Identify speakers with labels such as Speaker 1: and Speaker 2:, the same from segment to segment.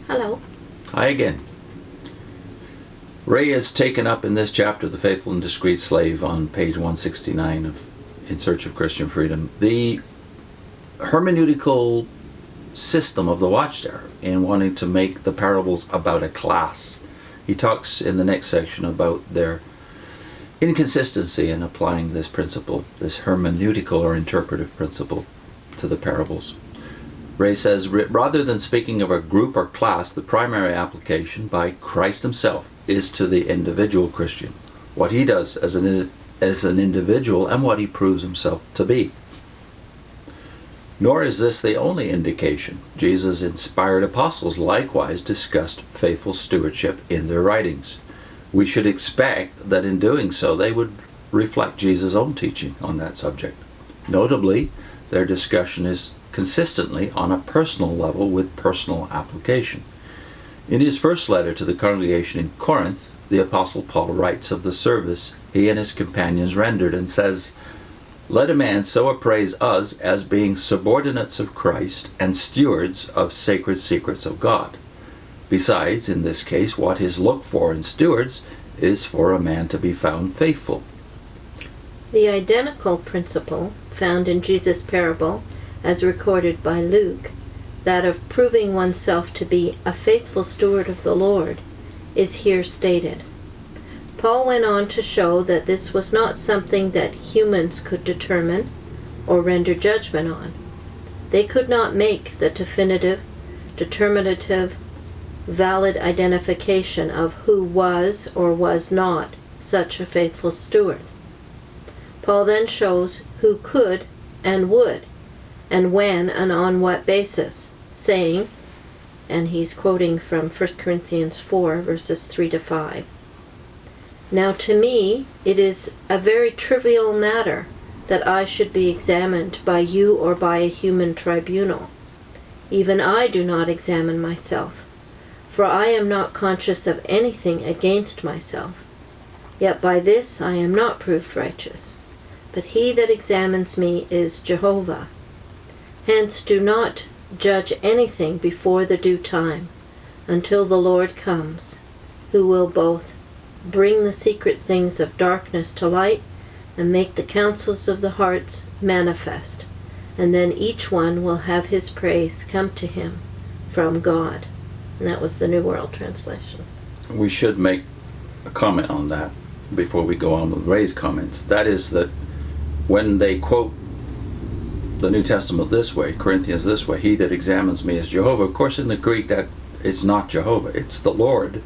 Speaker 1: Hello.
Speaker 2: Hi again. Ray is taken up in this chapter, The Faithful and Discreet Slave, on page 169 of In Search of Christian Freedom, the hermeneutical system of the Watchtower in wanting to make the parables about a class. He talks in the next section about their inconsistency in applying this principle, this hermeneutical or interpretive principle, to the parables. Ray says, rather than speaking of a group or class, the primary application by Christ himself is to the individual Christian, what he does as an individual and what he proves himself to be. Nor is this the only indication. Jesus' inspired apostles likewise discussed faithful stewardship in their writings. We should expect that in doing so they would reflect Jesus' own teaching on that subject. Notably, their discussion is consistently on a personal level with personal application. In his first letter to the congregation in Corinth, the Apostle Paul writes of the service he and his companions rendered and says, "Let a man so appraise us as being subordinates of Christ and stewards of sacred secrets of God. Besides, in this case, what is looked for in stewards is for a man to be found faithful."
Speaker 1: The identical principle found in Jesus' parable, as recorded by Luke, that of proving oneself to be a faithful steward of the Lord, is here stated. Paul went on to show that this was not something that humans could determine or render judgment on. They could not make the definitive, determinative, valid identification of who was or was not such a faithful steward. Paul then shows who could and would, and when and on what basis, saying, and he's quoting from 1 Corinthians 4, verses 3 to 5, "Now to me it is a very trivial matter that I should be examined by you or by a human tribunal. Even I do not examine myself, for I am not conscious of anything against myself. Yet by this I am not proved righteous. But he that examines me is Jehovah. Hence do not judge anything before the due time, until the Lord comes, who will both bring the secret things of darkness to light and make the counsels of the hearts manifest. And then each one will have his praise come to him from God." And that was the New World Translation.
Speaker 2: We should make a comment on that before we go on with Ray's comments. That is that when they quote the New Testament this way, Corinthians this way, "He that examines me is Jehovah," of course in the Greek that it's not Jehovah, it's the Lord.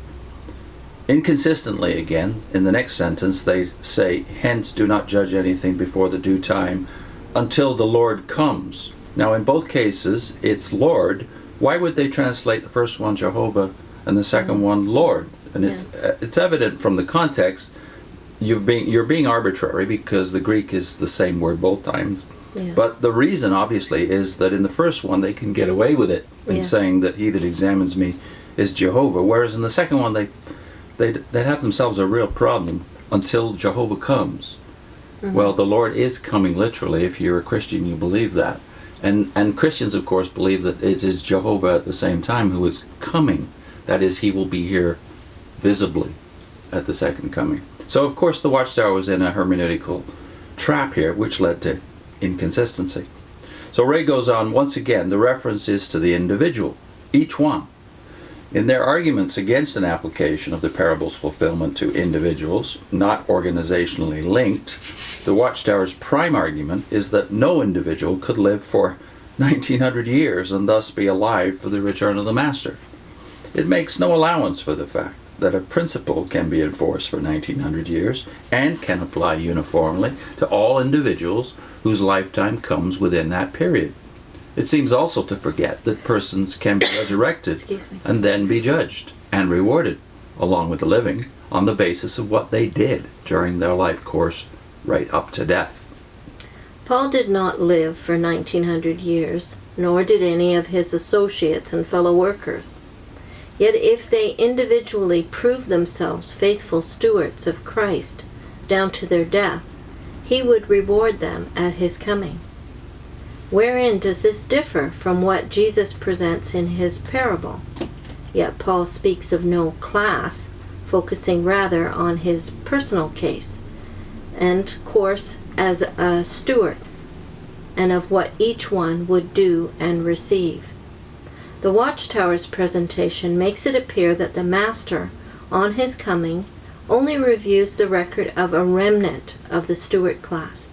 Speaker 2: Inconsistently again, in the next sentence they say, "Hence do not judge anything before the due time until the Lord comes." Now in both cases it's Lord. Why would they translate the first one Jehovah and the second one Lord? And it's evident from the context you're being arbitrary, because the Greek is the same word both times.
Speaker 1: Yeah.
Speaker 2: But the reason obviously is that in the first one they can get away with it in saying that he that examines me is Jehovah, whereas in the second one they'd have themselves a real problem until Jehovah comes. Mm-hmm. Well, the Lord is coming literally. If you're a Christian, you believe that. And Christians, of course, believe that it is Jehovah at the same time who is coming. That is, he will be here visibly at the second coming. So, of course, the Watchtower was in a hermeneutical trap here, which led to inconsistency. So Ray goes on, once again, the reference is to the individual, each one. In their arguments against an application of the parable's fulfillment to individuals, not organizationally linked, the Watchtower's prime argument is that no individual could live for 1900 years and thus be alive for the return of the Master. It makes no allowance for the fact that a principle can be enforced for 1900 years and can apply uniformly to all individuals whose lifetime comes within that period. It seems also to forget that persons can be resurrected and then be judged and rewarded, along with the living, on the basis of what they did during their life course right up to death.
Speaker 1: Paul did not live for 1900 years, nor did any of his associates and fellow workers. Yet if they individually prove themselves faithful stewards of Christ down to their death, he would reward them at his coming. Wherein does this differ from what Jesus presents in his parable? Yet Paul speaks of no class, focusing rather on his personal case and course as a steward, and of what each one would do and receive. The Watchtower's presentation makes it appear that the Master, on his coming, only reviews the record of a remnant of the steward class,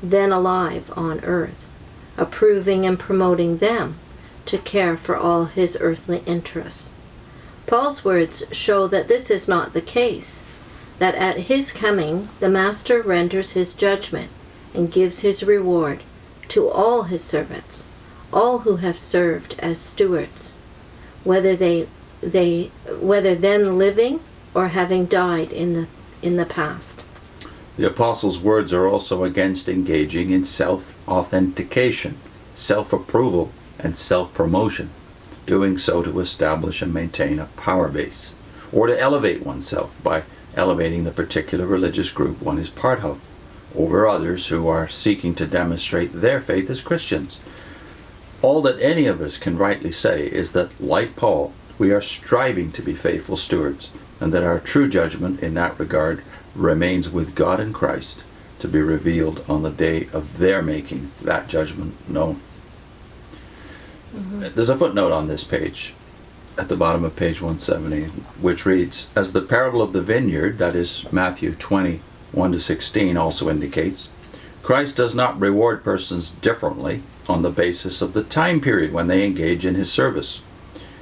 Speaker 1: then alive on earth, approving and promoting them to care for all his earthly interests. Paul's words show that this is not the case, that at his coming the Master renders his judgment and gives his reward to all his servants, all who have served as stewards, whether whether then living or having died in the past.
Speaker 2: The apostle's words are also against engaging in self-authentication, self-approval, and self-promotion, doing so to establish and maintain a power base, or to elevate oneself by elevating the particular religious group one is part of over others who are seeking to demonstrate their faith as Christians. All that any of us can rightly say is that, like Paul, we are striving to be faithful stewards, and that our true judgment in that regard remains with God in Christ, to be revealed on the day of their making that judgment known. There's a footnote on this page, at the bottom of page 170, which reads, "As the parable of the vineyard," that is Matthew 20:1-16, also indicates, Christ does not reward persons differently on the basis of the time period when they engage in his service.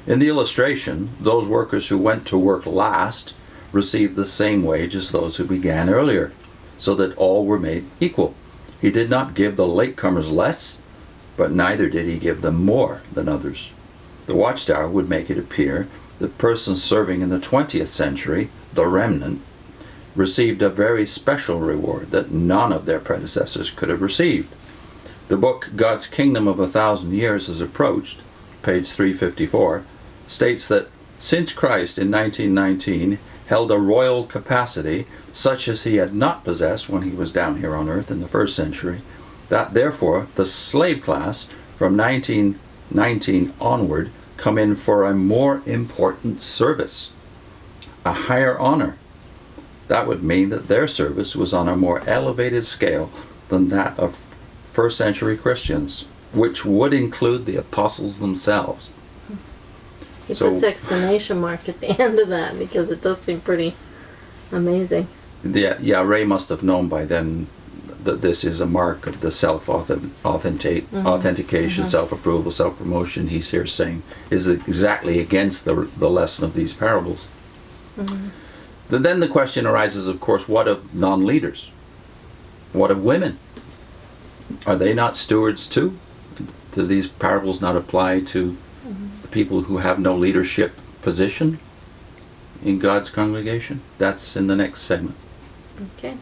Speaker 2: In the illustration, those workers who went to work last received the same wage as those who began earlier, so that all were made equal. He did not give the latecomers less, but neither did he give them more than others. The Watchtower would make it appear that persons serving in the 20th century, the remnant, received a very special reward that none of their predecessors could have received. The book God's Kingdom of 1,000 Years Has Approached, page 354, states that since Christ in 1919 held a royal capacity such as he had not possessed when he was down here on earth in the first century, that therefore the slave class from 1919 onward come in for a more important service, a higher honor. That would mean that their service was on a more elevated scale than that of first century Christians, which would include the apostles themselves.
Speaker 1: He puts exclamation mark at the end of that because it does seem pretty amazing.
Speaker 2: Yeah, Ray must have known by then that this is a mark of the self-authentication, self-approval, self-promotion he's here saying is exactly against the lesson of these parables. Then the question arises, of course, what of non-leaders? What of women? Are they not stewards too? Do these parables not apply to the people who have no leadership position in God's congregation? That's in the next segment.
Speaker 1: Okay.